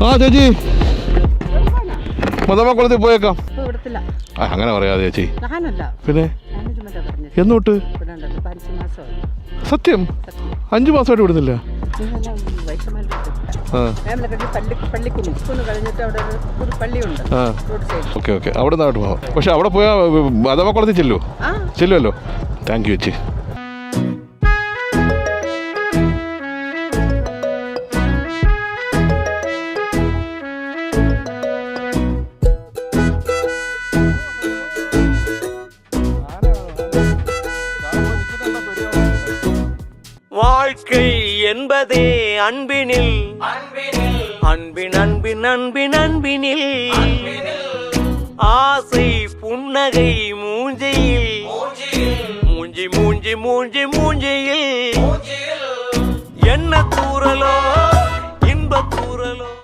ആ ചേച്ചി മദമക്കുളത്തിൽ പോയേക്കാം. അങ്ങനെ പറയാതെ ചേച്ചി. പിന്നെ എന്നോട്ട് സത്യം 5 മാസമായിട്ട് വിടുന്നില്ല. ഓക്കെ ഓക്കെ, അവിടെ നിന്നായിട്ട് പോവാം. പക്ഷെ അവിടെ പോയാൽ മദമക്കുളത്തിൽ ചെല്ലുമല്ലോ. താങ്ക് യു ചേച്ചി. வாழ்க்கை என்பதே அன்பினில் அன்பின் அன்பின் அன்பின் அன்பினில் ஆசை புன்னகை மூஞ்சியில் மூஞ்சி மூஞ்சி மூஞ்சி மூஞ்சியில் என்ன தூரலோ இன்ப தூரலோ.